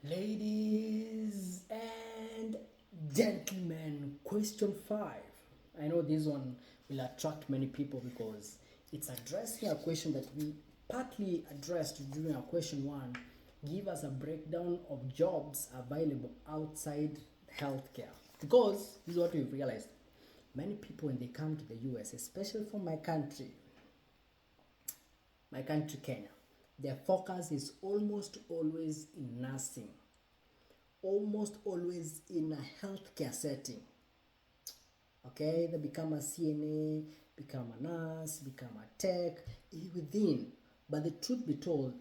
Ladies and gentlemen, question 5. I know this one will attract many people because it's addressing a question that we partly addressed during our question 1. Give us a breakdown of jobs available outside healthcare. Because this is what we've realized. Many people, when they come to the US, especially from my country Kenya, their focus is almost always in nursing, almost always in a healthcare setting. Okay, they become a CNA, become a nurse, become a tech within. But the truth be told,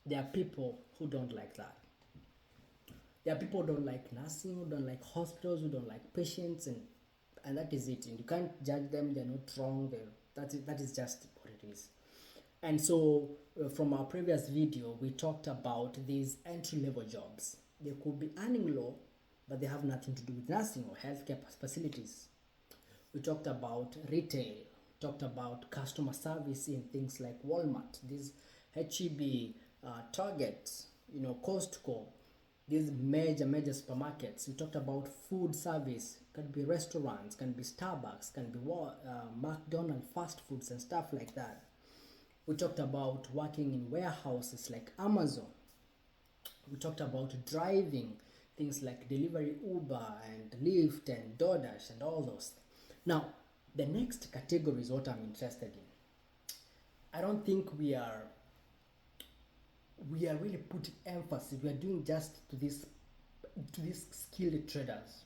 there are people who don't like that. There are people who don't like nursing, who don't like hospitals, who don't like patients, and that is it. And you can't judge them, they're not wrong. That is just what it is. And so from our previous video, we talked about these entry-level jobs. They could be earning low, but they have nothing to do with nursing or healthcare facilities. We talked about retail, talked about customer service in things like Walmart, these HEB, Target, Costco, these major supermarkets. We talked about food service, can be restaurants, can be Starbucks, can be McDonald's, fast foods and stuff like that. We talked about working in warehouses like Amazon. We talked about driving, things like delivery, Uber and Lyft and DoorDash and all those. Now, the next category is what I'm interested in. I don't think we are really putting emphasis. We are doing just to these skilled traders.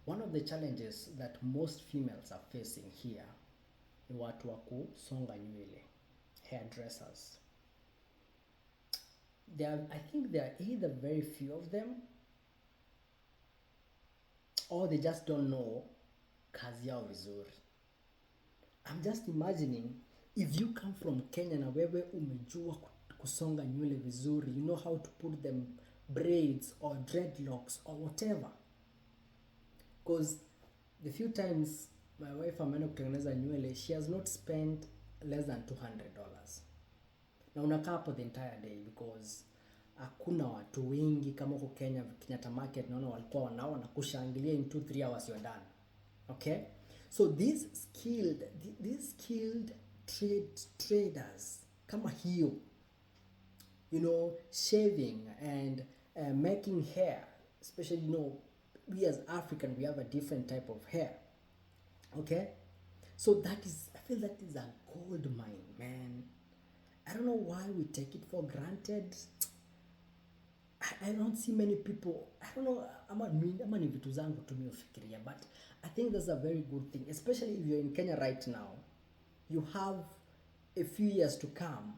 One of the challenges that most females are facing here ni watu wa kusonga nywele, hairdressers. I think there are either very few of them or they just don't know kazi yao vizuri. I'm just imagining if you come from Kenya na wewe umejua kusonga nywele vizuri, you know how to put them braids or dreadlocks or whatever. Because the few times my wife ameenda kutengeneza nywele, she has not spent less than $200. Na unakaa hapo the entire day because hakuna watu wengi kama huko Kenya Kenyatta Market, naona walikuwa wanaona kushangilia in 2-3 hours you're done. Okay? So these skilled traders kama hiyo, shaving and making hair, especially we as African, we have a different type of hair. Okay, so I feel that is a gold mine, man. I don't know why we take it for granted. I don't see many people. I don't know, ama ni vitu zangu tumefikiria, but I think that's a very good thing, especially if you're in Kenya right now. You have a few years to come.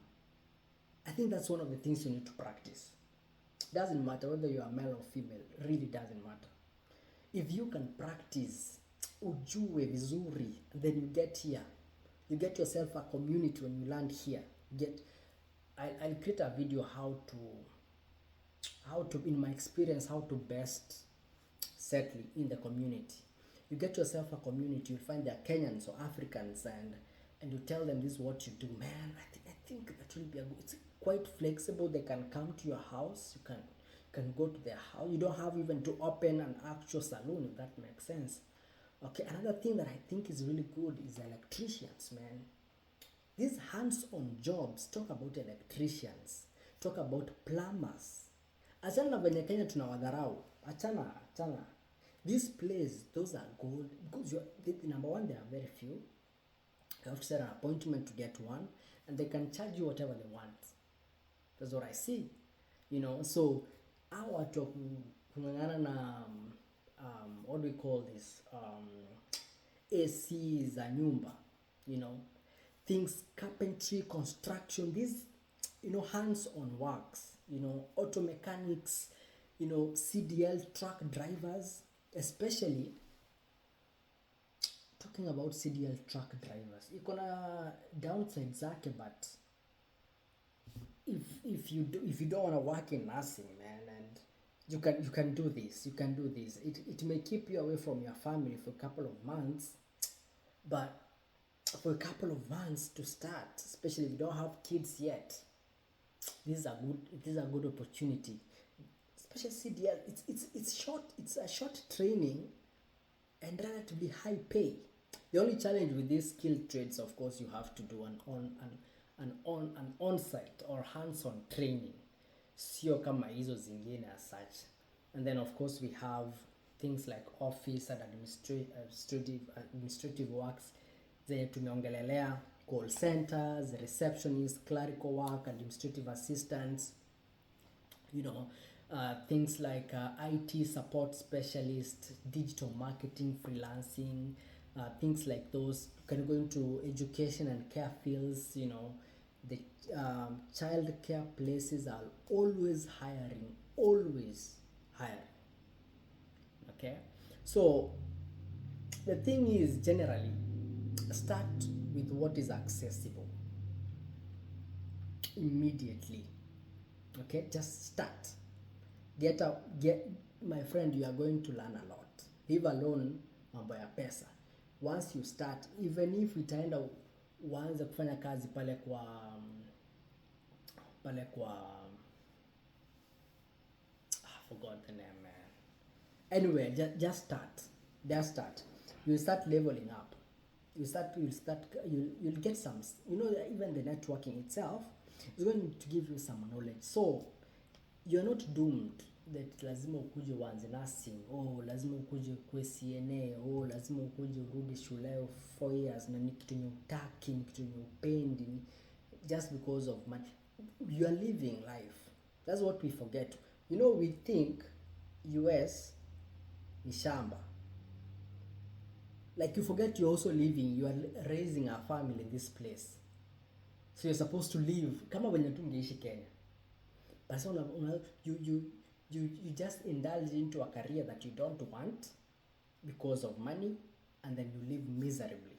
I think that's one of the things you need to practice. Doesn't matter whether you are male or female, really doesn't matter. If you can practice ujue vizuri, then you get here, you get yourself a community. When you land here, I'll create a video how to in my experience, how to best settle in the community. You get yourself a community, you'll find there Kenyans or Africans, and you tell them this is what you do. Man, I think that will be it's quite flexible. They can come to your house, you can go to their house. You don't have even to open an actual salon, if that makes sense. Okay, another thing that I think is really good is electricians, man. These hands-on jobs, talk about electricians, talk about plumbers. Achana na venye Kenya tunawadharau. Achana. This place, those are gold. Because number one, there are very few. You have to set an appointment to get one, and they can charge you whatever they want. That's what I see. So our watu kungangana na what do we call this? AC za nyumba, things, carpentry, construction, these, hands-on works, auto mechanics, CDL truck drivers, especially talking about CDL truck drivers. Iko na downside zake, but if you don't want to work in nursing, man, and you can do this. It may keep you away from your family for a couple of months, but for a couple of months to start, especially if you don't have kids yet, this is a good opportunity, especially CDL. It's short, it's a short training and relatively high pay. The only challenge with these skilled trades, of course, you have to do an on-site or hands-on training, sio kama hizo zingine as such. And then of course we have things like office and administrative works zenye tumeongelelea, call centers, receptionists, clerical work, administrative assistants, you know, things like IT support specialist, digital marketing, freelancing, things like those. You can go into education and care fields, you know. The child care places are always hiring. Okay, so the thing is, generally start with what is accessible immediately. Okay, just start. Get my friend, you are going to learn a lot. Leave alone mambo ya pesa. Once you start, even if itaenda uanze kufanya kazi pale kwa I forgot the name, man. Anyway, just start. You start leveling up. You'll get some, you know, even the networking itself is going to give you some knowledge. So you're not doomed that lazima ukuje uanze nursing, oh lazima ukuje kwe CNA, oh lazima ukuje urudi shule 4 years na ni kitu yenye utaki, ni kitu yenye upendi, just because of money. You are living life. That's what we forget. You know, we think US ni shamba. Like, you forget you're also living, you are raising a family in this place. So you're supposed to live kama wenye tu ungeishi Kenya. But so you just indulge into a career that you don't want because of money, and then you live miserably.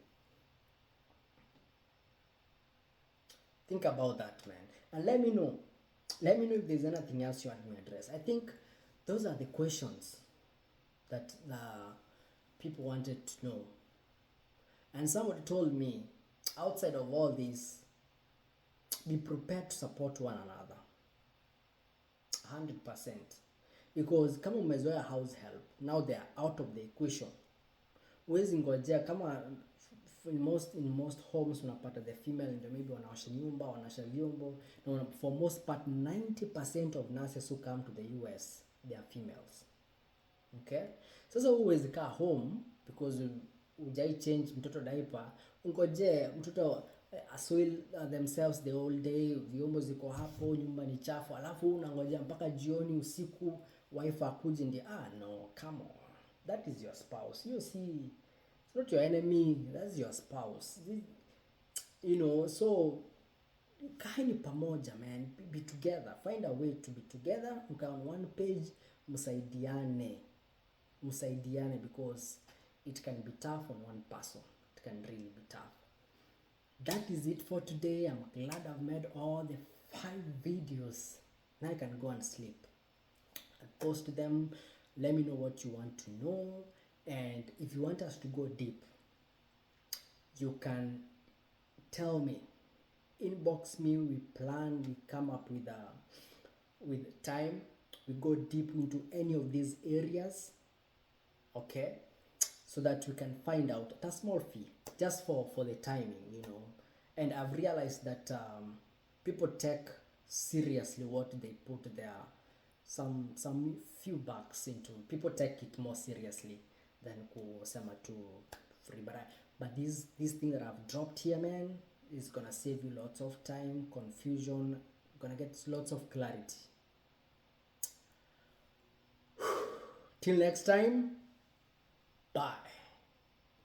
Think about that, man, and let me know if there's anything else you want me to address. I think those are the questions that people wanted to know. And somebody told me, outside of all this, be prepared to support one another 100%. Because kama umezoea house help, now they are out of the equation. Huwezi ngojea kama in most homes unapata the female ndio maybe wanaosha nyumba, wanasha vyombo. No, for most part 90% of nurses who come to the US, they are females. Okay? Sasa huwezi kaa home because ujai change mtoto diaper, ungoje mtoto assoil themselves the whole day, vyombo ziko hapo, nyumba ni chafu, alafu unangojea mpaka jioni usiku wife akuje ndi no, come on. That is your spouse. You see, it's not your enemy, that's your spouse. You know, so kaeni pamoja, man. Be together. Find a way to be together. Mkae on one page, msaidiane, because it can be tough on one person. It can really be tough. That is it for today. I'm glad I've made all the 5 videos. Now I can go and sleep. I post them. Let me know what you want to know. And if you want us to go deep, you can tell me. Inbox me. We plan. We come up with time. We go deep into any of these areas. Okay? So that we can find out a small fee just for the timing, you know. And I've realized that people take seriously what they put there. Some few bucks into, people take it more seriously than kusema tu free. But this thing that I've dropped here, man, is gonna save you lots of time, confusion. You're gonna get lots of clarity. Till next time.